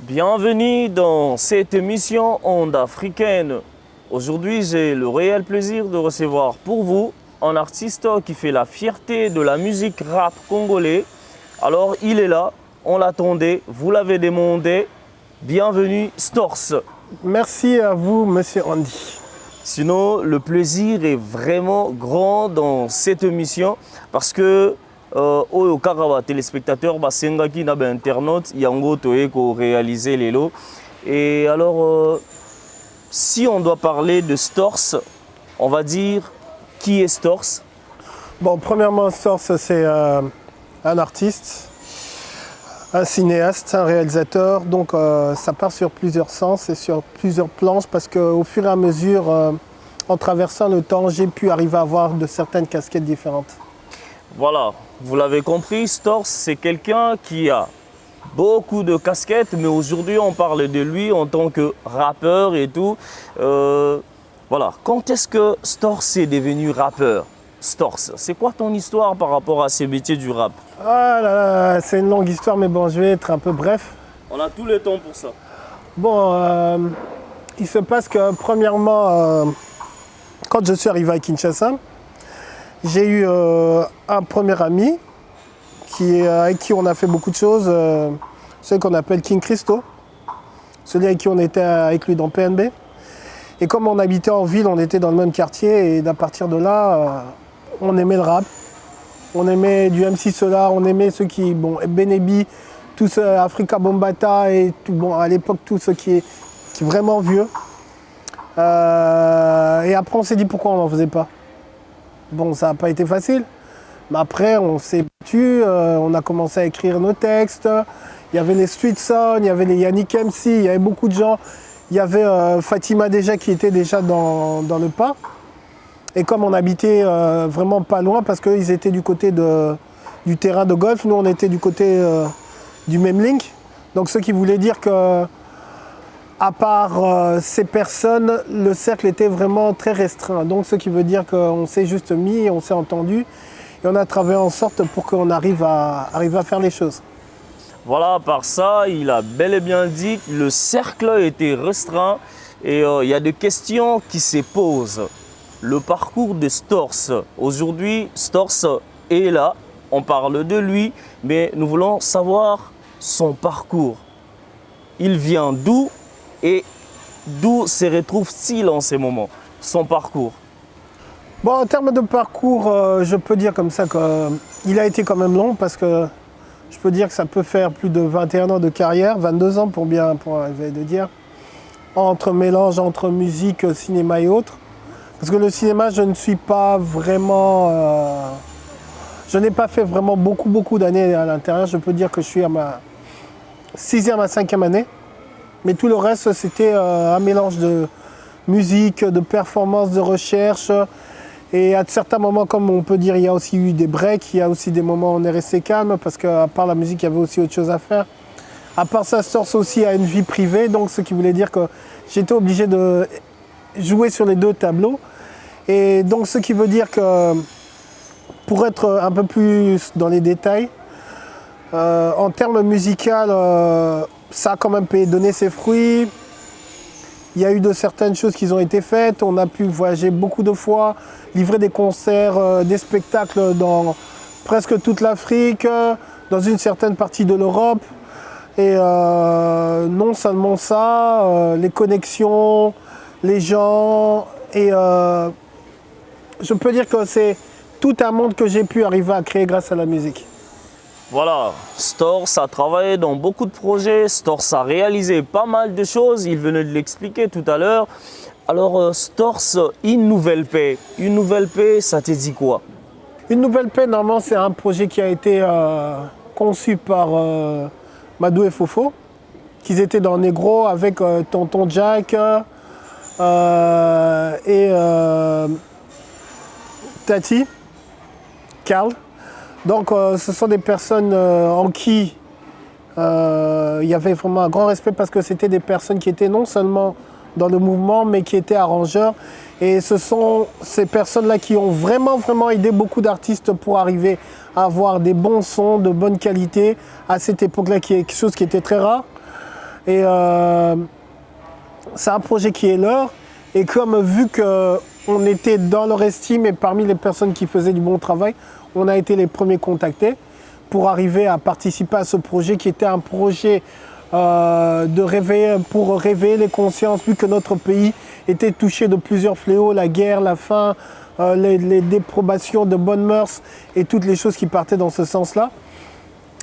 Bienvenue dans cette émission Onde africaine. Aujourd'hui, j'ai le réel plaisir de recevoir pour vous un artiste qui fait la fierté de la musique rap congolais. Alors, il est là, on l'attendait, vous l'avez demandé. Bienvenue, Storz. Merci à vous, monsieur Andy. Sinon, le plaisir est vraiment grand dans cette émission parce que au Karawa téléspectateurs, Sengaki na internautes, yango toé ko réaliser les lots. Et alors, si on doit parler de Storz, on va dire qui est Storz? Bon, premièrement, Storz, c'est un artiste, un cinéaste, un réalisateur. Donc, ça part sur plusieurs sens et sur plusieurs planches parce qu'au fur et à mesure, en traversant le temps, j'ai pu arriver à avoir de certaines casquettes différentes. Voilà, vous l'avez compris, Storz, c'est quelqu'un qui a beaucoup de casquettes, mais aujourd'hui, on parle de lui en tant que rappeur et tout. Voilà, quand est-ce que Storz est devenu rappeur? Storz, c'est quoi ton histoire par rapport à ce métier du rap? Ah là là, c'est une longue histoire, mais bon, je vais être un peu bref. On a tout le temps pour ça. Bon, il se passe que premièrement, quand je suis arrivé à Kinshasa, j'ai eu un premier ami avec qui on a fait beaucoup de choses, celui qu'on appelle King Christo, celui avec qui on était avec lui dans PNB. Et comme on habitait en ville, on était dans le même quartier et à partir de là, on aimait le rap. On aimait du MC Solar, on aimait ceux qui, bon, Benebi, tout ce Africa Bombata et tout, bon, à l'époque tout ce qui est vraiment vieux. Et après on s'est dit pourquoi on n'en faisait pas. Bon, ça n'a pas été facile, mais après on s'est battu, on a commencé à écrire nos textes. Il y avait les Street Son, il y avait les Yannick MC, il y avait beaucoup de gens. Il y avait Fatima déjà qui était déjà dans le pas. Et comme on habitait vraiment pas loin, parce qu'ils étaient du côté du terrain de golf, nous on était du côté du Memlink. Donc ce qui voulait dire que, à part ces personnes, le cercle était vraiment très restreint. Donc ce qui veut dire qu'on s'est juste mis, on s'est entendu et on a travaillé en sorte pour qu'on arrive à faire les choses. Voilà, par ça, il a bel et bien dit que le cercle était restreint et il y a des questions qui se posent. Le parcours de Storz. Aujourd'hui, Storz est là, on parle de lui, mais nous voulons savoir son parcours. Il vient d'où et d'où se retrouve-t-il en ces moments? Son parcours. Bon, en termes de parcours, je peux dire comme ça qu'il a été quand même long parce que je peux dire que ça peut faire plus de 21 ans de carrière, 22 ans pour arriver de dire, mélange entre musique, cinéma et autres. Parce que le cinéma, je ne suis pas vraiment... je n'ai pas fait vraiment beaucoup d'années à l'intérieur. Je peux dire que je suis à ma 6e à 5e année. Mais tout le reste, c'était un mélange de musique, de performance, de recherche. Et à certains moments, comme on peut dire, il y a aussi eu des breaks. Il y a aussi des moments où on est resté calme parce qu'à part la musique, il y avait aussi autre chose à faire. À part ça, Storz aussi a une vie privée. Donc, ce qui voulait dire que j'étais obligé de jouer sur les deux tableaux. Et donc ce qui veut dire que, pour être un peu plus dans les détails, en termes musicaux, ça a quand même donné ses fruits. Il y a eu de certaines choses qui ont été faites. On a pu voyager beaucoup de fois, livrer des concerts, des spectacles dans presque toute l'Afrique, dans une certaine partie de l'Europe. Et non seulement ça, les connexions, les gens et... je peux dire que c'est tout un monde que j'ai pu arriver à créer grâce à la musique. Voilà, Storz a travaillé dans beaucoup de projets, Storz a réalisé pas mal de choses, il venait de l'expliquer tout à l'heure. Alors Storz, une nouvelle paix, ça te dit quoi? Une nouvelle paix, normalement, c'est un projet qui a été conçu par Madou et Fofo, qu'ils étaient dans Negro avec Tonton Jack et Tati, Karl. Donc ce sont des personnes en qui il y avait vraiment un grand respect parce que c'était des personnes qui étaient non seulement dans le mouvement mais qui étaient arrangeurs. Et ce sont ces personnes-là qui ont vraiment aidé beaucoup d'artistes pour arriver à avoir des bons sons de bonne qualité à cette époque-là, qui est quelque chose qui était très rare. Et c'est un projet qui est leur. Et comme vu qu'on était dans leur estime et parmi les personnes qui faisaient du bon travail, on a été les premiers contactés pour arriver à participer à ce projet qui était un projet pour réveiller les consciences, vu que notre pays était touché de plusieurs fléaux, la guerre, la faim, les déprobations de bonnes mœurs et toutes les choses qui partaient dans ce sens-là.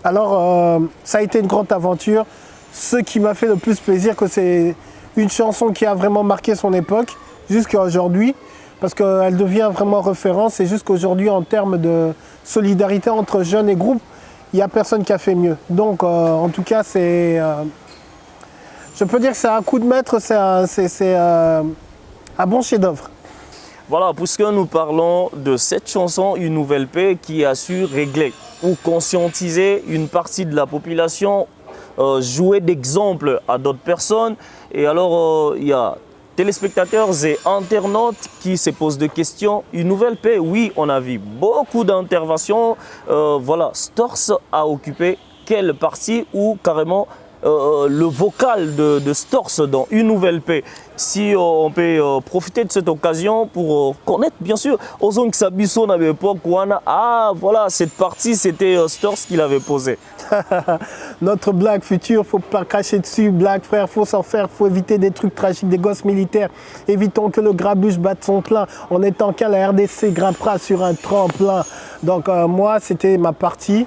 Alors, ça a été une grande aventure. Ce qui m'a fait le plus plaisir, que c'est une chanson qui a vraiment marqué son époque jusqu'à aujourd'hui, parce qu'elle devient vraiment référence. Et jusqu'aujourd'hui, en termes de solidarité entre jeunes et groupes, il n'y a personne qui a fait mieux. Donc, en tout cas, je peux dire que c'est un coup de maître, c'est un bon chef-d'œuvre. Voilà, puisque nous parlons de cette chanson, Une nouvelle paix, qui a su régler ou conscientiser une partie de la population, jouer d'exemple à d'autres personnes. Et alors, il y a téléspectateurs et internautes qui se posent des questions. Une nouvelle paix, oui, on a vu beaucoup d'interventions. Voilà, Storz a occupé quelle partie ou carrément le vocal de Storz dans Une nouvelle paix. Si on peut profiter de cette occasion pour connaître, bien sûr, Ozon Sabiso à l'époque, ah voilà, cette partie c'était Storz qui l'avait posée. Notre blague future, faut pas cracher dessus, blague frère, faut s'en faire, faut éviter des trucs tragiques, des gosses militaires. Évitons que le grabuge batte son plein, en étant qu'à la RDC grimpera sur un tremplin. Donc moi, c'était ma partie.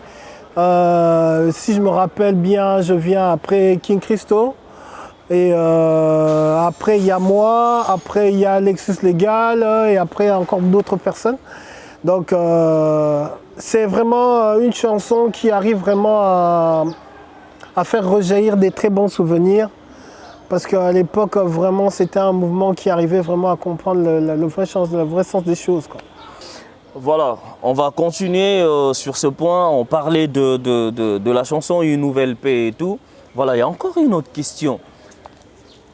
Si je me rappelle bien, je viens après King Christo. Et après, il y a moi, après, il y a Lexus Légal, et après, encore d'autres personnes. Donc, c'est vraiment une chanson qui arrive vraiment à faire rejaillir des très bons souvenirs. Parce qu'à l'époque, vraiment, c'était un mouvement qui arrivait vraiment à comprendre le vrai sens des choses, quoi. Voilà, on va continuer sur ce point. On parlait de la chanson Une nouvelle paix et tout. Voilà, il y a encore une autre question.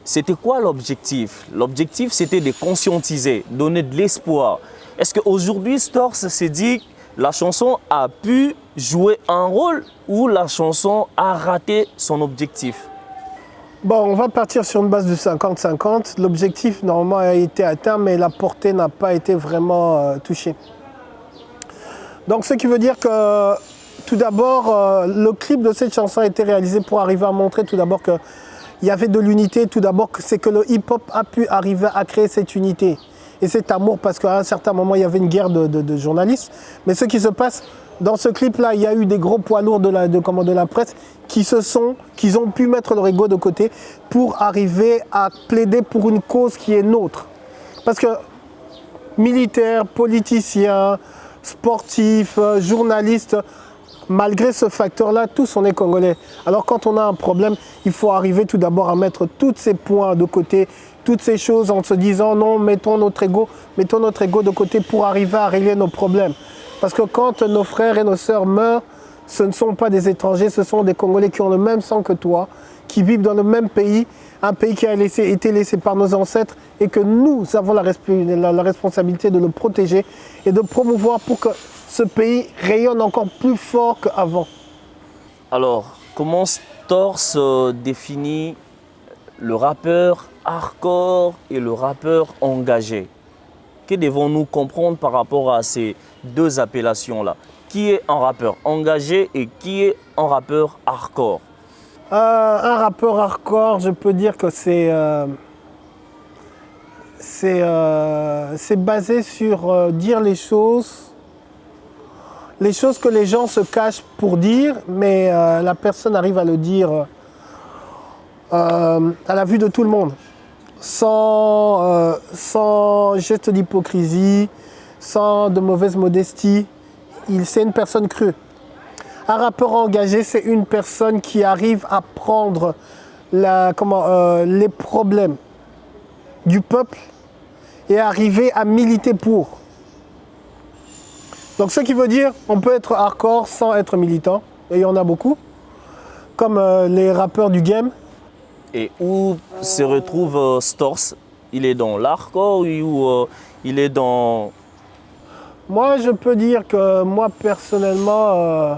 C'était quoi l'objectif? L'objectif, c'était de conscientiser, donner de l'espoir. Est-ce qu'aujourd'hui, Storz s'est dit que la chanson a pu jouer un rôle ou la chanson a raté son objectif? Bon, on va partir sur une base de 50-50. L'objectif, normalement, a été atteint, mais la portée n'a pas été vraiment touchée. Donc, ce qui veut dire que, tout d'abord, le clip de cette chanson a été réalisé pour arriver à montrer, tout d'abord, qu'il y avait de l'unité. Tout d'abord, c'est que le hip-hop a pu arriver à créer cette unité et cet amour, parce qu'à un certain moment, il y avait une guerre de journalistes. Mais ce qui se passe, dans ce clip-là, il y a eu des gros poids lourds de la presse qui ont pu mettre leur ego de côté pour arriver à plaider pour une cause qui est nôtre. Parce que militaires, politiciens, sportifs, journalistes, malgré ce facteur-là, tous on est congolais. Alors quand on a un problème, il faut arriver tout d'abord à mettre tous ces points de côté, toutes ces choses en se disant non, mettons notre ego de côté pour arriver à régler nos problèmes. Parce que quand nos frères et nos sœurs meurent, ce ne sont pas des étrangers, ce sont des Congolais qui ont le même sang que toi, qui vivent dans le même pays, un pays qui a été laissé par nos ancêtres et que nous avons la responsabilité de le protéger et de promouvoir pour que ce pays rayonne encore plus fort qu'avant. Alors, comment Storz définit le rappeur hardcore et le rappeur engagé? Que devons-nous comprendre par rapport à ces deux appellations-là? Qui est un rappeur engagé et qui est un rappeur hardcore? Un rappeur hardcore, je peux dire que c'est basé sur dire les choses que les gens se cachent pour dire, mais la personne arrive à le dire à la vue de tout le monde, sans geste d'hypocrisie, sans de mauvaise modestie. C'est une personne crue. Un rappeur engagé, c'est une personne qui arrive à prendre les problèmes du peuple et arriver à militer pour. Donc ce qui veut dire on peut être hardcore sans être militant, et il y en a beaucoup, comme les rappeurs du game. Et où se retrouve Storz? Il est dans l'hardcore ou il est dans... Moi je peux dire que moi personnellement,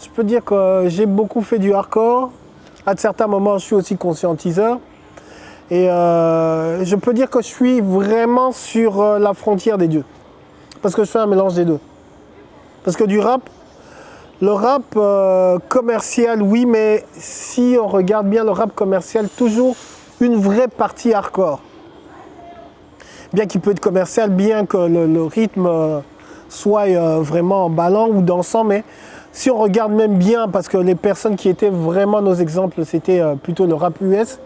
je peux dire que j'ai beaucoup fait du hardcore, À certains moments, je suis aussi conscientiseur. Et je peux dire que je suis vraiment sur la frontière des deux. Parce que je fais un mélange des deux. Parce que le rap commercial, oui, mais si on regarde bien le rap commercial, toujours une vraie partie hardcore. Bien qu'il peut être commercial, bien que le rythme soit vraiment emballant ou dansant, mais si on regarde même bien, parce que les personnes qui étaient vraiment nos exemples, c'était plutôt le rap US.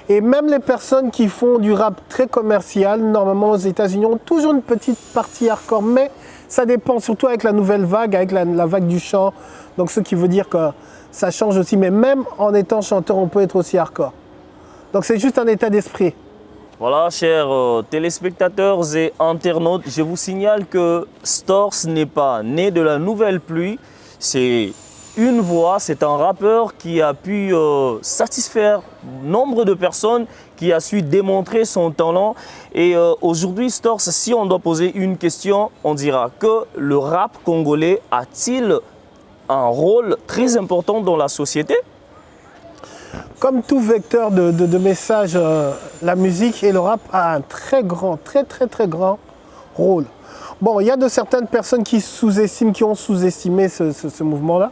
Et même les personnes qui font du rap très commercial, normalement aux États-Unis, ont toujours une petite partie hardcore, mais ça dépend, surtout avec la nouvelle vague, avec la vague du chant. Donc ce qui veut dire que ça change aussi, mais même en étant chanteur, on peut être aussi hardcore. Donc c'est juste un état d'esprit. Voilà, chers téléspectateurs et internautes, je vous signale que Storz n'est pas né de la nouvelle pluie. C'est une voix, c'est un rappeur qui a pu satisfaire nombre de personnes, qui a su démontrer son talent. Et aujourd'hui, Storz, si on doit poser une question, on dira que le rap congolais a-t-il un rôle très important dans la société ? Comme tout vecteur de message, la musique et le rap a un très grand rôle. Bon, il y a de certaines personnes qui ont sous-estimé ce mouvement-là.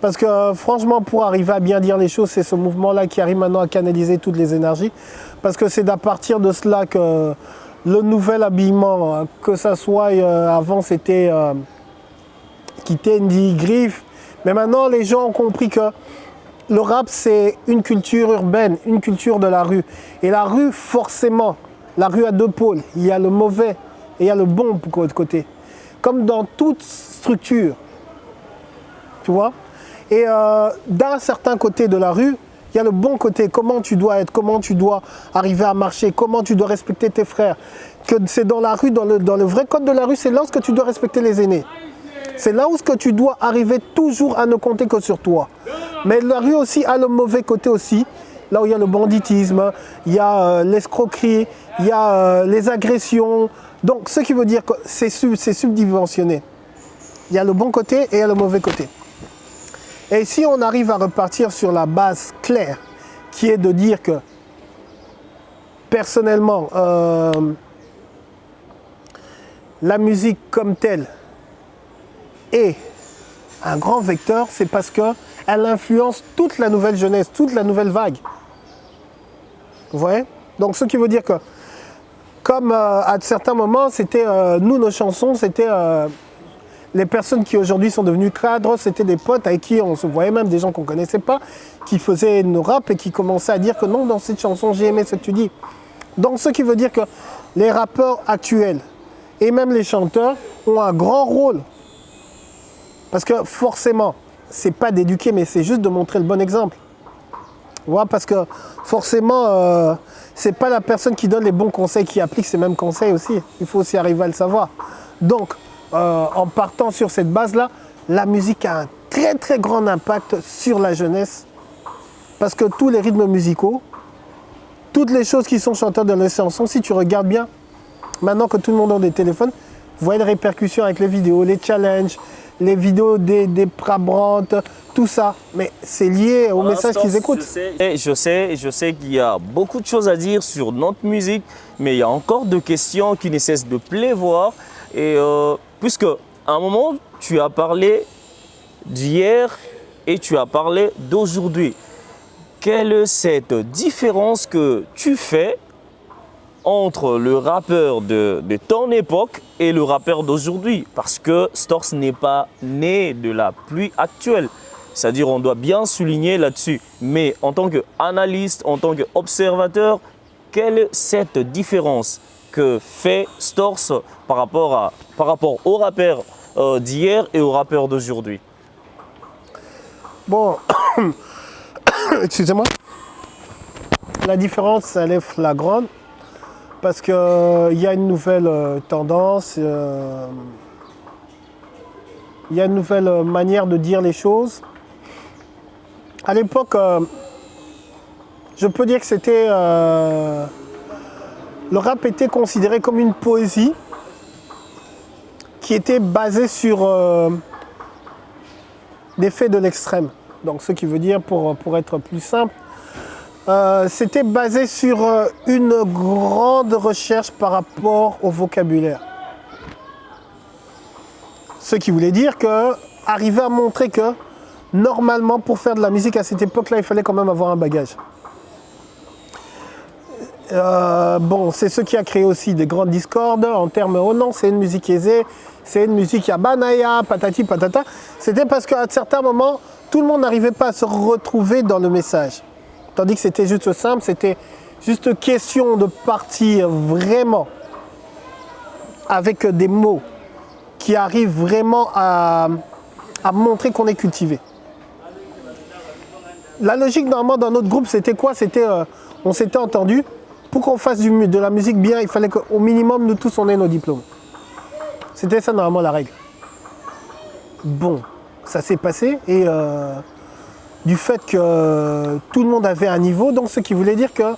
Parce que franchement, pour arriver à bien dire les choses, c'est ce mouvement-là qui arrive maintenant à canaliser toutes les énergies. Parce que c'est à partir de cela que le nouvel habillement, que ça soit avant c'était Kitendi, Griff, mais maintenant les gens ont compris que le rap, c'est une culture urbaine, une culture de la rue. Et la rue, forcément, la rue a deux pôles. Il y a le mauvais et il y a le bon côté. Comme dans toute structure. Tu vois ? Et d'un certain côté de la rue, il y a le bon côté. Comment tu dois être, comment tu dois arriver à marcher, comment tu dois respecter tes frères. Que c'est dans la rue, dans le vrai code de la rue, c'est là où tu dois respecter les aînés. C'est là où tu dois arriver toujours à ne compter que sur toi. Mais la rue aussi a le mauvais côté aussi, là où il y a le banditisme, il y a l'escroquerie, il y a les agressions. Donc ce qui veut dire que c'est subdimensionné. Il y a le bon côté et il y a le mauvais côté. Et si on arrive à repartir sur la base claire, qui est de dire que personnellement, la musique comme telle est un grand vecteur, c'est parce qu'elle influence toute la nouvelle jeunesse, toute la nouvelle vague. Vous voyez ? Donc ce qui veut dire que, comme à certains moments, c'était nous, nos chansons, c'était les personnes qui aujourd'hui sont devenues cadres, c'était des potes avec qui on se voyait, même des gens qu'on ne connaissait pas, qui faisaient nos rap et qui commençaient à dire que non, dans cette chanson, j'ai aimé ce que tu dis. Donc ce qui veut dire que les rappeurs actuels et même les chanteurs ont un grand rôle. Parce que forcément, c'est pas d'éduquer, mais c'est juste de montrer le bon exemple. Ouais, parce que forcément, c'est pas la personne qui donne les bons conseils qui applique ces mêmes conseils aussi. Il faut aussi arriver à le savoir. Donc, en partant sur cette base-là, la musique a un très grand impact sur la jeunesse. Parce que tous les rythmes musicaux, toutes les choses qui sont chantées dans les chansons, si tu regardes bien, maintenant que tout le monde a des téléphones, vous voyez les répercussions avec les vidéos, les challenges, les vidéos des prabrantes, tout ça. Mais c'est lié au message qu'ils écoutent. Je sais qu'il y a beaucoup de choses à dire sur notre musique, mais il y a encore des questions qui ne cessent de pleuvoir. Et puisque à un moment, tu as parlé d'hier et tu as parlé d'aujourd'hui. Quelle est cette différence que tu fais entre le rappeur de ton époque et le rappeur d'aujourd'hui? Parce que Storz n'est pas né de la pluie actuelle. C'est-à-dire on doit bien souligner là-dessus. Mais en tant qu'analyste, en tant qu'observateur, quelle est cette différence que fait Storz par rapport au rappeur d'hier et au rappeur d'aujourd'hui? Bon, excusez-moi. La différence, elle est flagrante. Parce qu'il y a une nouvelle tendance, il y a une nouvelle manière de dire les choses. À l'époque, je peux dire que c'était... le rap était considéré comme une poésie qui était basée sur des faits de l'extrême. Donc ce qui veut dire, pour être plus simple, c'était basé sur une grande recherche par rapport au vocabulaire. Ce qui voulait dire que arriver à montrer que normalement pour faire de la musique à cette époque-là, il fallait quand même avoir un bagage. Bon, c'est ce qui a créé aussi des grandes discordes en termes oh non, c'est une musique aisée, c'est une musique yabanaya, patati patata. C'était parce qu'à certains moments, tout le monde n'arrivait pas à se retrouver dans le message. Tandis que c'était juste simple, c'était juste question de partir vraiment avec des mots qui arrivent vraiment à montrer qu'on est cultivé. La logique normalement dans notre groupe, c'était quoi? C'était, on s'était entendu. Pour qu'on fasse de la musique bien, il fallait qu'au minimum, nous tous, on ait nos diplômes. C'était ça, normalement, la règle. Bon, ça s'est passé et du fait que tout le monde avait un niveau, donc ce qui voulait dire que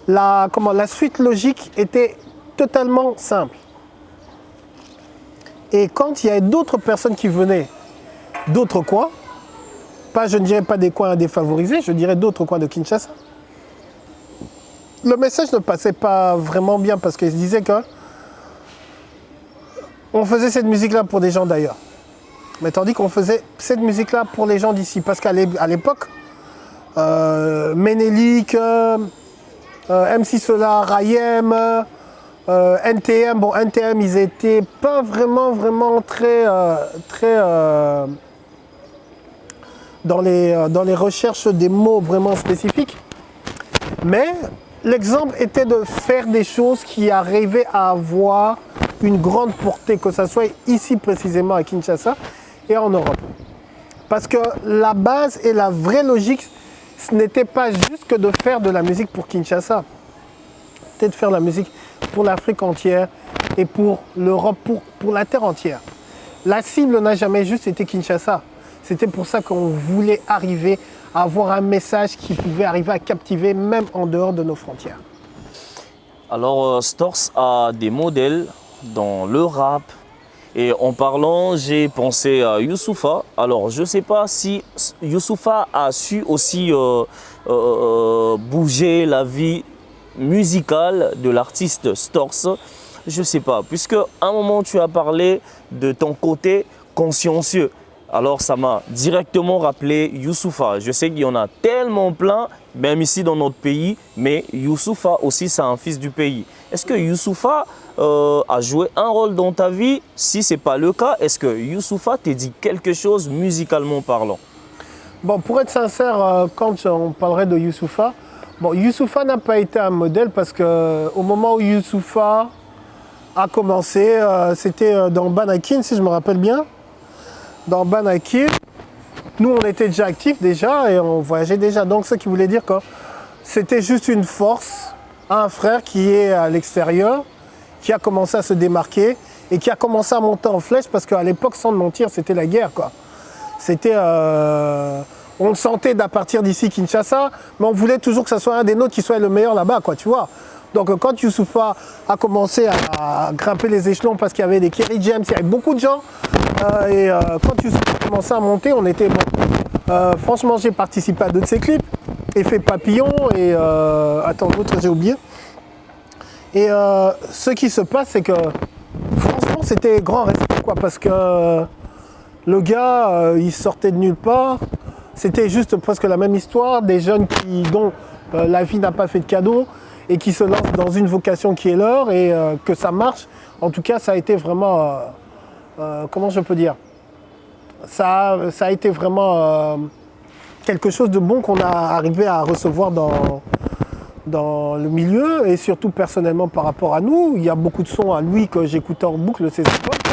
la suite logique était totalement simple. Et quand il y avait d'autres personnes qui venaient d'autres coins, je ne dirais pas des coins défavorisés, je dirais d'autres coins de Kinshasa, le message ne passait pas vraiment bien parce qu'ils se disaient que on faisait cette musique-là pour des gens d'ailleurs. Mais tandis qu'on faisait cette musique-là pour les gens d'ici. Parce qu'à l'époque, Ménélique, MC Solar, Rayem, NTM, bon NTM ils étaient pas vraiment très dans les recherches des mots vraiment spécifiques. Mais l'exemple était de faire des choses qui arrivaient à avoir une grande portée, que ce soit ici précisément à Kinshasa et en Europe. Parce que la base et la vraie logique, ce n'était pas juste que de faire de la musique pour Kinshasa. C'était de faire de la musique pour l'Afrique entière et pour l'Europe, pour la terre entière. La cible n'a jamais juste été Kinshasa. C'était pour ça qu'on voulait arriver à avoir un message qui pouvait arriver à captiver même en dehors de nos frontières. Alors, Storz a des modèles dans le rap. Et en parlant, j'ai pensé à Youssoupha. Alors, je ne sais pas si Youssoupha a su aussi bouger la vie musicale de l'artiste Storz. Je ne sais pas, puisque à un moment, tu as parlé de ton côté consciencieux. Alors ça m'a directement rappelé Youssoupha. Je sais qu'il y en a tellement plein, même ici dans notre pays, mais Youssoupha aussi c'est un fils du pays. Est-ce que Youssoupha a joué un rôle dans ta vie? Si ce n'est pas le cas, est-ce que Youssoupha t'a dit quelque chose musicalement parlant? Bon, pour être sincère, quand on parlerait de Youssoupha, bon, Youssoupha n'a pas été un modèle parce qu'au moment où Youssoupha a commencé, c'était dans Banakin, si je me rappelle bien. Dans Banakin, nous on était déjà actifs déjà et on voyageait déjà. Donc ce qui voulait dire que c'était juste une force, un frère qui est à l'extérieur, qui a commencé à se démarquer et qui a commencé à monter en flèche parce qu'à l'époque, sans mentir, c'était la guerre, quoi. C'était, on le sentait d'à partir d'ici Kinshasa, mais on voulait toujours que ça soit un des nôtres qui soit le meilleur là-bas, quoi, tu vois. Donc quand Youssoupha a commencé à grimper les échelons parce qu'il y avait des Kerry James, il y avait beaucoup de gens. Quand Youssoupha a commencé à monter, on était bon. Franchement, j'ai participé à deux de ses clips. Effet Papillon et attends, l'autre j'ai oublié. Et ce qui se passe, c'est que franchement, c'était grand respect, quoi, parce que le gars, il sortait de nulle part. C'était juste presque la même histoire, des jeunes dont la vie n'a pas fait de cadeau et qui se lancent dans une vocation qui est leur et que ça marche. En tout cas, ça a été vraiment, comment je peux dire, ça a été vraiment quelque chose de bon qu'on a arrivé à recevoir dans le milieu et surtout personnellement par rapport à nous. Il y a beaucoup de sons à lui que j'écoutais en boucle ces époques.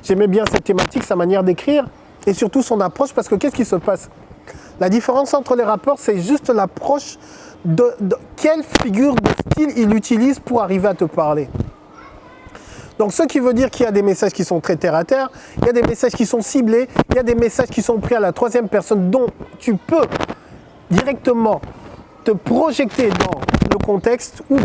J'aimais bien cette thématique, sa manière d'écrire et surtout son approche parce que qu'est-ce qui se passe? La différence entre les rappeurs, c'est juste l'approche de quelle figure de style il utilise pour arriver à te parler. Donc ce qui veut dire qu'il y a des messages qui sont très terre à terre, il y a des messages qui sont ciblés, il y a des messages qui sont pris à la troisième personne dont tu peux directement te projeter dans le contexte ou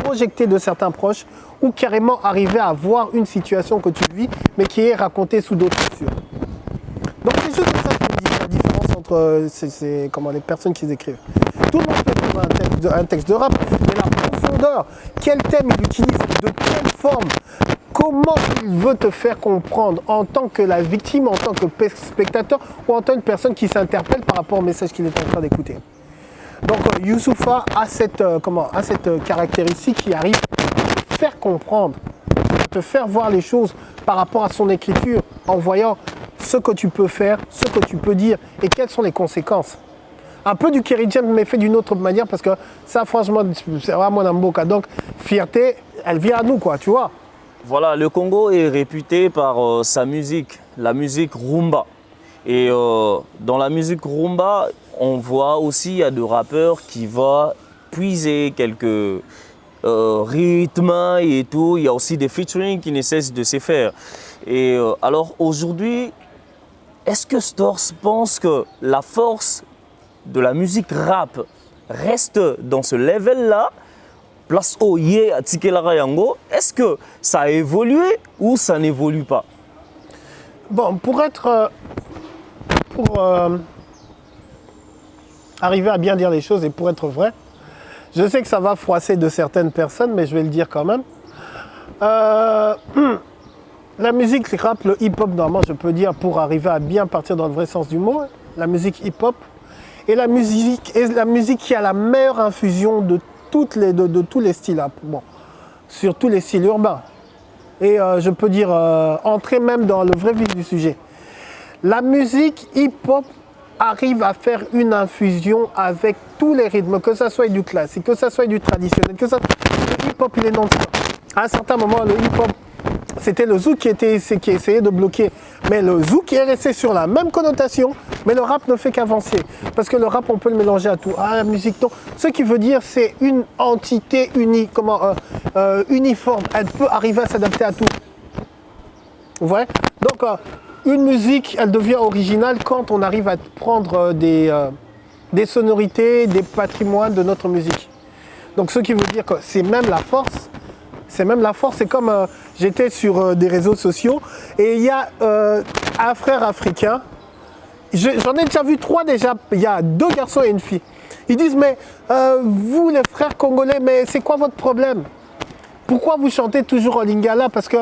projeter de certains proches ou carrément arriver à voir une situation que tu vis mais qui est racontée sous d'autres textures. Donc c'est juste ça que je dis, la différence entre autres, comment les personnes qui écrivent. Tout le monde peut écrire un texte de rap, mais la profondeur, quel thème il utilise, de quelle forme, comment il veut te faire comprendre en tant que la victime, en tant que spectateur ou en tant que personne qui s'interpelle par rapport au message qu'il est en train d'écouter. Donc Youssoupha a cette caractéristique qui arrive à te faire comprendre, à te faire voir les choses par rapport à son écriture en voyant ce que tu peux faire, ce que tu peux dire et quelles sont les conséquences. Un peu du Kerry James mais fait d'une autre manière parce que ça franchement c'est vraiment un beau cas. Donc fierté, elle vient à nous quoi, tu vois. Voilà, le Congo est réputé par sa musique, la musique rumba. Et dans la musique rumba, on voit aussi il y a des rappeurs qui vont puiser quelques rythmes et tout. Il y a aussi des featuring qui ne cessent de se faire. Et alors aujourd'hui, est-ce que Storz pense que la force de la musique rap reste dans ce level-là, place au yé à Tikelara Yango? Est-ce que ça a évolué ou ça n'évolue pas? Bon, pour arriver à bien dire les choses et pour être vrai, je sais que ça va froisser de certaines personnes, mais je vais le dire quand même. La musique rap, le hip-hop, normalement, je peux dire, pour arriver à bien partir dans le vrai sens du mot, la musique hip-hop est la musique qui a la meilleure infusion de tous les styles, bon, sur tous les styles urbains. Et je peux dire, entrer même dans le vrai vif du sujet. La musique hip-hop arrive à faire une infusion avec tous les rythmes, que ce soit du classique, que ce soit du traditionnel, que ça, le hip-hop il est non-stop. À un certain moment, le hip-hop, c'était le zouk qui essayait de bloquer. Mais le zouk est resté sur la même connotation, mais le rap ne fait qu'avancer. Parce que le rap, on peut le mélanger à tout. Ah, la musique, non. Ce qui veut dire, c'est une entité uniforme. Elle peut arriver à s'adapter à tout. Vous voyez? Donc, une musique, elle devient originale quand on arrive à prendre des sonorités, des patrimoines de notre musique. Donc, ce qui veut dire que c'est même la force. C'est même la force. C'est comme j'étais sur des réseaux sociaux et il y a un frère africain. J'en ai déjà vu 3 déjà. Il y a 2 garçons et une fille. Ils disent, mais vous les frères congolais, mais c'est quoi votre problème? Pourquoi vous chantez toujours en lingala? Parce que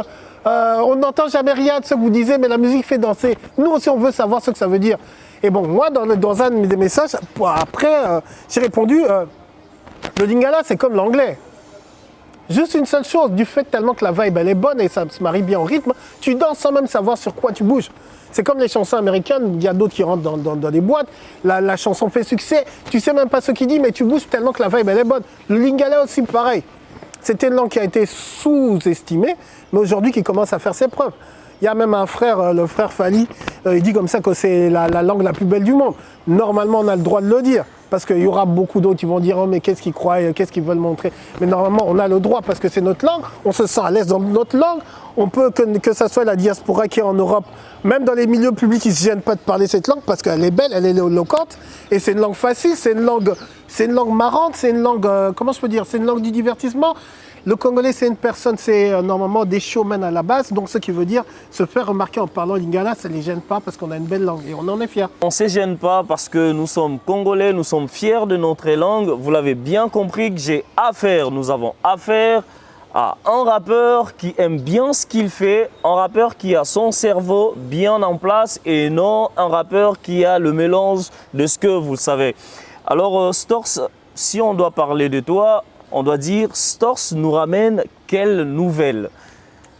on n'entend jamais rien de ce que vous disiez, mais la musique fait danser. Nous aussi, on veut savoir ce que ça veut dire. Et bon, moi, dans un des messages, après, j'ai répondu, le lingala, c'est comme l'anglais. Juste une seule chose, du fait tellement que la vibe, elle est bonne et ça se marie bien au rythme, tu danses sans même savoir sur quoi tu bouges. C'est comme les chansons américaines, il y a d'autres qui rentrent dans des boîtes, la chanson fait succès, tu sais même pas ce qu'il dit, mais tu bouges tellement que la vibe, elle est bonne. Le lingala aussi, pareil. C'était une langue qui a été sous-estimée, mais aujourd'hui qui commence à faire ses preuves. Il y a même un frère, le frère Fali, il dit comme ça que c'est la langue la plus belle du monde. Normalement, on a le droit de le dire, parce qu'il y aura beaucoup d'autres qui vont dire « Oh, mais qu'est-ce qu'ils croient, qu'est-ce qu'ils veulent montrer ?» Mais normalement, on a le droit, parce que c'est notre langue, on se sent à l'aise dans notre langue. On peut, que ça soit la diaspora qui est en Europe, même dans les milieux publics, ils ne se gênent pas de parler cette langue, parce qu'elle est belle, elle est éloquente, et c'est une langue facile, c'est une langue marrante, c'est une langue, comment je peux dire, c'est une langue du divertissement. Le Congolais, c'est une personne, c'est normalement des showmen à la base, donc ce qui veut dire se faire remarquer en parlant lingala, ça ne les gêne pas parce qu'on a une belle langue et on en est fiers. On ne se gêne pas parce que nous sommes Congolais, nous sommes fiers de notre langue. Vous l'avez bien compris que nous avons affaire à un rappeur qui aime bien ce qu'il fait, un rappeur qui a son cerveau bien en place et non un rappeur qui a le mélange de ce que vous savez. Alors Storz, si on doit parler de toi, on doit dire Storz nous ramène quelle nouvelle?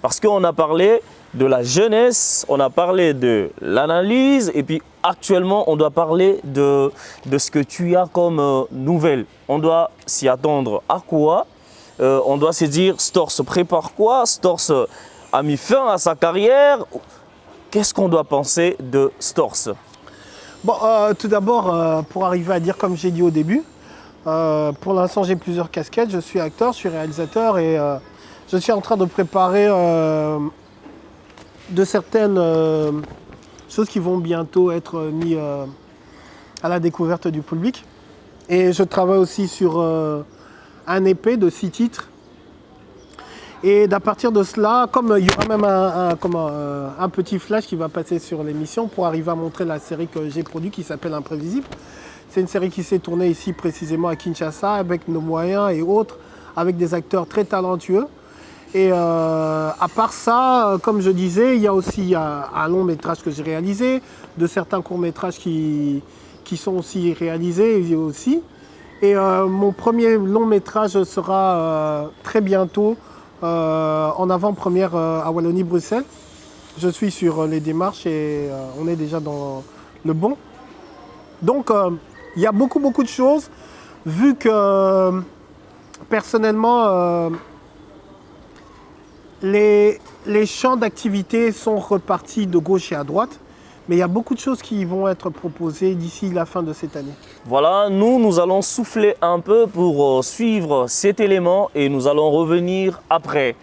Parce qu'on a parlé de la jeunesse, on a parlé de l'analyse et puis actuellement on doit parler de ce que tu as comme nouvelle. On doit s'y attendre à quoi? On doit se dire Storz prépare quoi? Storz a mis fin à sa carrière. Qu'est-ce qu'on doit penser de Storz? Bon, tout d'abord, pour arriver à dire comme j'ai dit au début, pour l'instant, j'ai plusieurs casquettes. Je suis acteur, je suis réalisateur et je suis en train de préparer de certaines choses qui vont bientôt être mises à la découverte du public. Et je travaille aussi sur un EP de 6 titres. Et d'à partir de cela, comme il y aura même un petit flash qui va passer sur l'émission pour arriver à montrer la série que j'ai produite qui s'appelle Imprévisible. C'est une série qui s'est tournée ici précisément à Kinshasa avec nos moyens et autres, avec des acteurs très talentueux. Et à part ça, comme je disais, il y a aussi un long métrage que j'ai réalisé, de certains courts métrages qui sont aussi réalisés aussi. Et mon premier long métrage sera très bientôt en avant-première à Wallonie-Bruxelles. Je suis sur les démarches et on est déjà dans le bon. Donc il y a beaucoup de choses, vu que personnellement les champs d'activité sont repartis de gauche et à droite. Mais il y a beaucoup de choses qui vont être proposées d'ici la fin de cette année. Voilà, nous allons souffler un peu pour suivre cet élément et nous allons revenir après.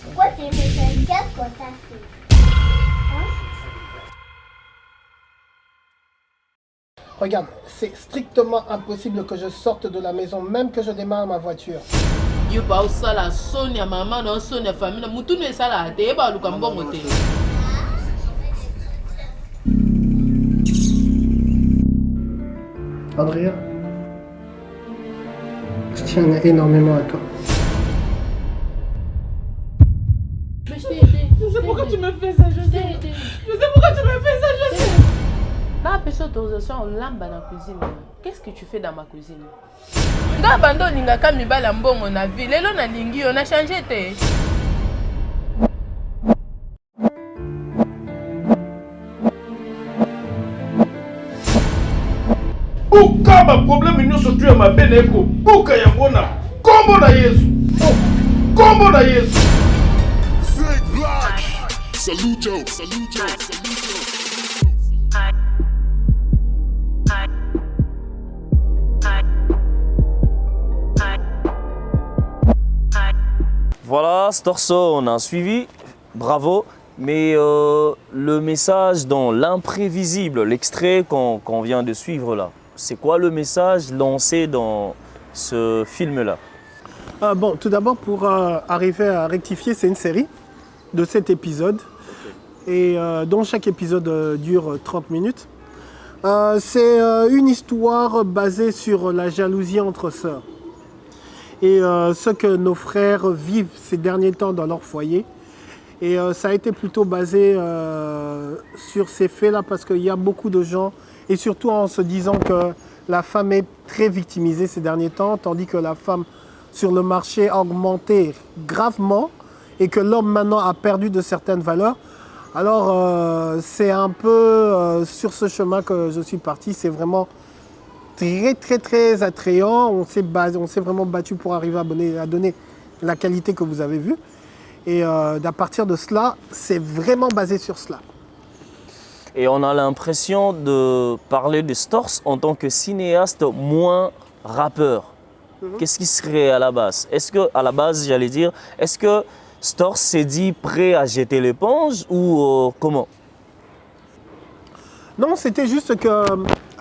Pourquoi tu mets un casque quand t'as fait? Regarde, c'est strictement impossible que je sorte de la maison, même que je démarre ma voiture. Yo ba osala Sonia maman na Sonia famille mutu ne sala te ba luka mbongo te. Andrea, je tiens énormément à toi. Mais je t'ai aidé. Je sais pourquoi tu me fais ça, je sais. Je sais pourquoi tu me fais ça, je sais. Là, personne d'autorisation, on lamba dans la cuisine. Qu'est-ce que tu fais dans ma cuisine? Nga bando linga kami bala mbongo na vie. Lelo na lingi, on a changé te. Uka ma problème nyonso tu ya mabene eko buka yango na kombo na Yesu. Kombo na Yesu. Zig Black. Saluto, saluto, saluto. Voilà, Storso, on a suivi, bravo. Mais le message dans l'imprévisible, l'extrait qu'on vient de suivre là, c'est quoi le message lancé dans ce film-là? Bon, tout d'abord, pour arriver à rectifier, c'est une série de 7 épisodes, et dont chaque épisode dure 30 minutes. C'est une histoire basée sur la jalousie entre sœurs. Et ce que nos frères vivent ces derniers temps dans leur foyer. Et ça a été plutôt basé sur ces faits-là parce qu'il y a beaucoup de gens, et surtout en se disant que la femme est très victimisée ces derniers temps, tandis que la femme sur le marché a augmenté gravement et que l'homme maintenant a perdu de certaines valeurs. Alors c'est un peu sur ce chemin que je suis parti. C'est vraiment très attrayant. On s'est vraiment battu pour arriver à donner la qualité que vous avez vue. Et à partir de cela, c'est vraiment basé sur cela. Et on a l'impression de parler de Storz en tant que cinéaste moins rappeur. Qu'est-ce qui serait à la base? Est-ce que, à la base, j'allais dire, est-ce que Storz s'est dit prêt à jeter l'éponge ou comment? Non, c'était juste qu'à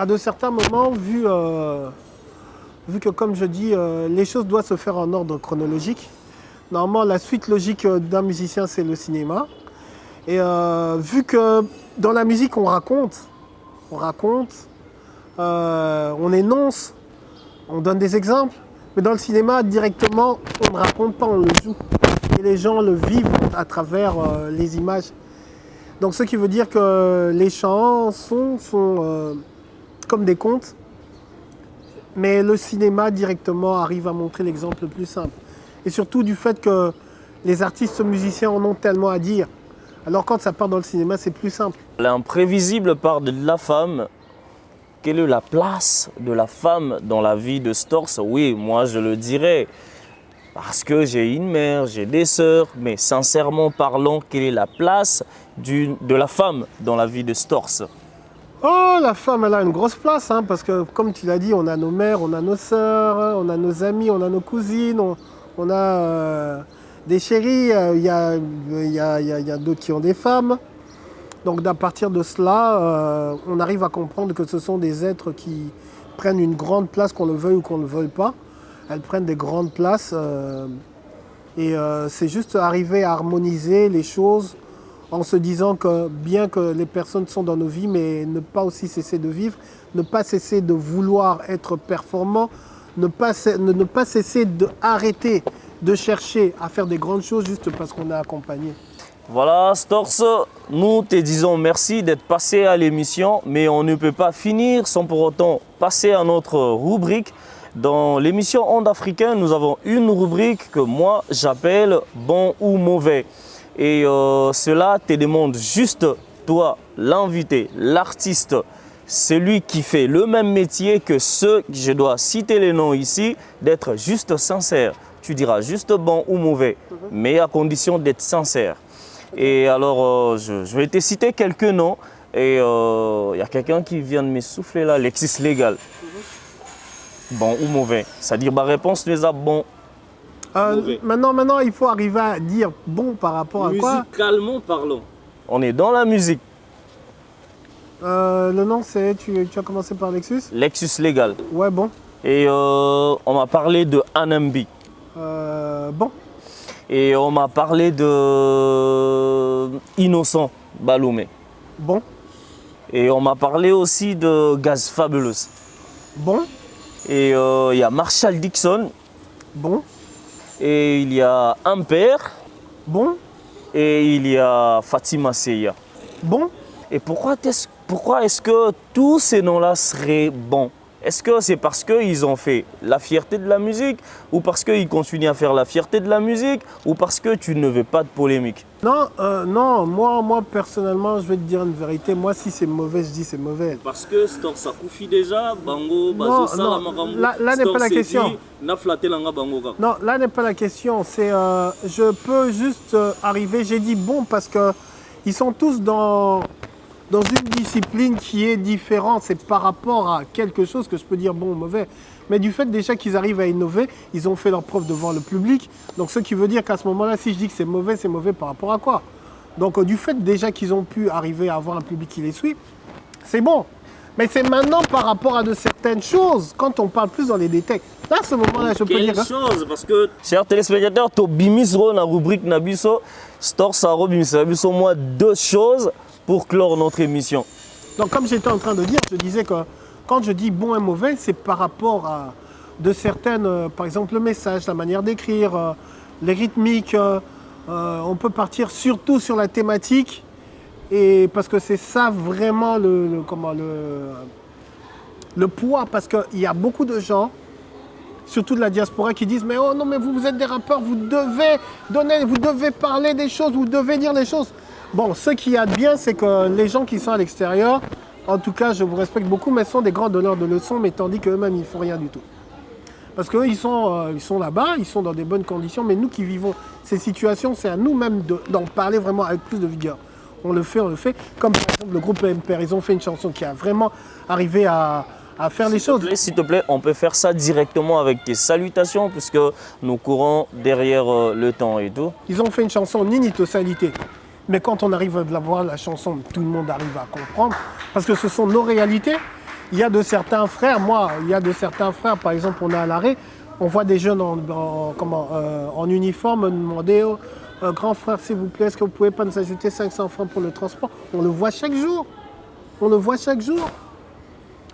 de certains moments, vu que, comme je dis, les choses doivent se faire en ordre chronologique. Normalement, la suite logique d'un musicien, c'est le cinéma. Et vu que dans la musique, on raconte, on énonce, on donne des exemples. Mais dans le cinéma, directement, on ne raconte pas, on le joue. Et les gens le vivent à travers les images. Donc ce qui veut dire que les chansons sont comme des contes. Mais le cinéma, directement, arrive à montrer l'exemple le plus simple. Et surtout du fait que les artistes musiciens en ont tellement à dire. Alors quand ça part dans le cinéma, c'est plus simple. L'imprévisible part de la femme. Quelle est la place de la femme dans la vie de Storz? Oui, moi je le dirais. Parce que j'ai une mère, j'ai des sœurs. Mais sincèrement parlant, quelle est la place de la femme dans la vie de Storz? Oh, la femme, elle a une grosse place. Hein, parce que comme tu l'as dit, on a nos mères, on a nos sœurs, on a nos amis, on a nos cousines. On a des chéris, il y a d'autres qui ont des femmes. Donc à partir de cela, on arrive à comprendre que ce sont des êtres qui prennent une grande place, qu'on le veuille ou qu'on ne le veuille pas. Elles prennent des grandes places et c'est juste arriver à harmoniser les choses en se disant que bien que les personnes sont dans nos vies, mais ne pas aussi cesser de vivre, ne pas cesser de vouloir être performant, ne pas cesser d'arrêter de chercher à faire des grandes choses juste parce qu'on est accompagné. Voilà, Storz, nous te disons merci d'être passé à l'émission, mais on ne peut pas finir sans pour autant passer à notre rubrique. Dans l'émission Onde Africaine, nous avons une rubrique que moi j'appelle bon ou mauvais. Et cela te demande juste, toi, l'invité, l'artiste, celui qui fait le même métier que ceux, je dois citer les noms ici, d'être juste sincère. Tu diras juste bon ou mauvais, mais à condition d'être sincère. Et alors, je vais te citer quelques noms. Et il y a quelqu'un qui vient de me souffler là, Lexus Légal. Bon ou mauvais. C'est-à-dire, ma réponse les a bon. Maintenant, il faut arriver à dire bon par rapport à quoi? Musicalement parlant. On est dans la musique. Le nom, c'est, tu as commencé par Lexus? Lexus Légal. Ouais, bon. Et on m'a parlé de Anambi. Bon. Et on m'a parlé de Innocent Baloumé. Bon. Et on m'a parlé aussi de Gaz Fabulous. Bon. Et il y a Marshall Dixon. Bon. Et il y a Ampère. Bon. Et il y a Fatima Seya. Bon. Et pourquoi est-ce que tous ces noms-là seraient bons? Est-ce que c'est parce qu'ils ont fait la fierté de la musique, ou parce qu'ils continuent à faire la fierté de la musique, ou parce que tu ne veux pas de polémique? Non, non, moi personnellement, je vais te dire une vérité. Moi, si c'est mauvais, je dis c'est mauvais. Parce que Storz a koufi déjà, bango, non, là n'est pas la question. Non, là n'est pas la question. C'est, je peux juste arriver. J'ai dit bon parce que ils sont tous dans une discipline qui est différente. C'est par rapport à quelque chose que je peux dire bon ou mauvais. Mais du fait déjà qu'ils arrivent à innover, ils ont fait leur preuve devant le public. Donc ce qui veut dire qu'à ce moment-là, si je dis que c'est mauvais par rapport à quoi? Donc du fait déjà qu'ils ont pu arriver à avoir un public qui les suit, c'est bon. Mais c'est maintenant par rapport à de certaines choses, quand on parle plus dans les détails. Là, à ce moment-là, je peux dire... Quelle chose, parce que, chers téléspectateurs, tu bimis dans la rubrique Nabiso, Storz a bimis Nabiso, moi, deux choses pour clore notre émission. Donc comme j'étais en train de dire, je disais que quand je dis bon et mauvais, c'est par rapport à de certaines, par exemple le message, la manière d'écrire, les rythmiques. On peut partir surtout sur la thématique, et parce que c'est ça vraiment le poids, parce qu'il y a beaucoup de gens, surtout de la diaspora, qui disent mais oh non, mais vous êtes des rappeurs, vous devez parler des choses, vous devez dire les choses. Bon, ce qu'il y a de bien, c'est que les gens qui sont à l'extérieur, en tout cas, je vous respecte beaucoup, mais sont des grands donneurs de leçons, mais tandis qu'eux-mêmes, ils ne font rien du tout. Parce qu'eux, ils sont là-bas, ils sont dans des bonnes conditions, mais nous qui vivons ces situations, c'est à nous-mêmes d'en parler vraiment avec plus de vigueur. On le fait. Comme par exemple le groupe Ampère, ils ont fait une chanson qui a vraiment arrivé à faire les choses. S'il te plaît, on peut faire ça directement avec tes salutations, puisque nous courons derrière le temps et tout. Ils ont fait une chanson Ninitosalité. Mais quand on arrive à voir la chanson, tout le monde arrive à comprendre, parce que ce sont nos réalités. Il y a de certains frères, par exemple, on est à l'arrêt, on voit des jeunes en uniforme me demander grand frère, s'il vous plaît, est-ce que vous pouvez pas nous ajouter 500 francs pour le transport? On le voit chaque jour.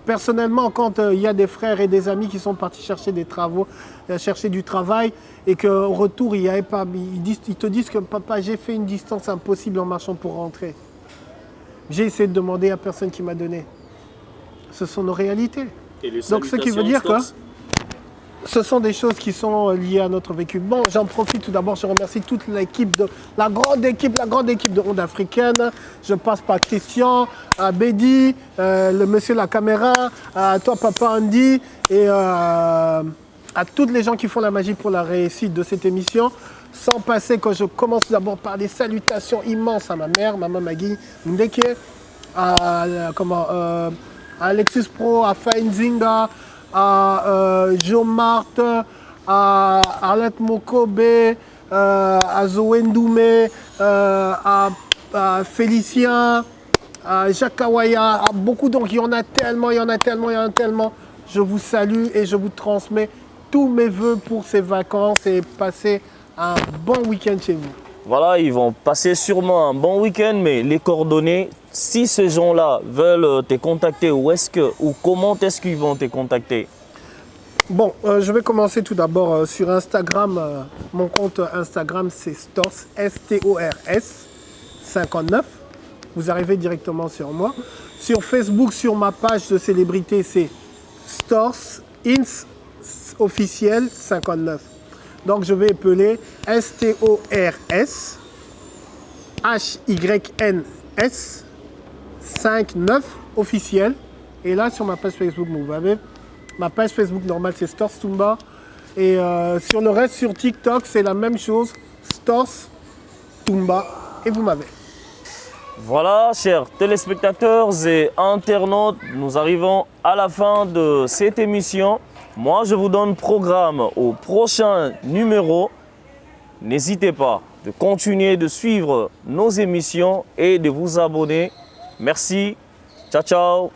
Personnellement, quand il y a des frères et des amis qui sont partis chercher du travail, et qu'au retour, ils te disent que papa, j'ai fait une distance impossible en marchant pour rentrer. J'ai essayé de demander à personne qui m'a donné. Ce sont nos réalités. Donc ce qui veut dire que ce sont des choses qui sont liées à notre vécu. Bon, j'en profite tout d'abord, je remercie toute l'équipe, la grande équipe de Onde Africaine. Je passe par Christian, à Bédi, le monsieur la caméra, à toi papa Andy, et à toutes les gens qui font la magie pour la réussite de cette émission. Sans passer, que je commence d'abord par des salutations immenses à ma mère, maman Magui Ndeke, à Alexis Pro, à Fainzinga, à Joe Marthe, à Arlette Mokobe, à Zoé Ndoumé, à Félicien, Jacques Kawaya, beaucoup, donc il y en a tellement, il y en a tellement, il y en a tellement. Je vous salue et je vous transmets tous mes voeux pour ces vacances et passer un bon week-end chez vous. Voilà, ils vont passer sûrement un bon week-end, mais les coordonnées, si ces gens-là veulent te contacter, ou comment est-ce qu'ils vont te contacter? Bon, je vais commencer tout d'abord sur Instagram. Mon compte Instagram, c'est Stors, S-T-O-R-S 59. Vous arrivez directement sur moi. Sur Facebook, sur ma page de célébrité, c'est Stors Ins officiel 59. Donc je vais épeler S-T-O-R-S H-Y-N-S 59 officiel. Et là, sur ma page Facebook, vous avez ma page Facebook normale, c'est Stors Toumba. Et sur le reste, sur TikTok, c'est la même chose, Stors Toumba. Et vous m'avez. Voilà, chers téléspectateurs et internautes, nous arrivons à la fin de cette émission. Moi, je vous donne programme au prochain numéro. N'hésitez pas de continuer de suivre nos émissions et de vous abonner. Merci. Ciao, ciao.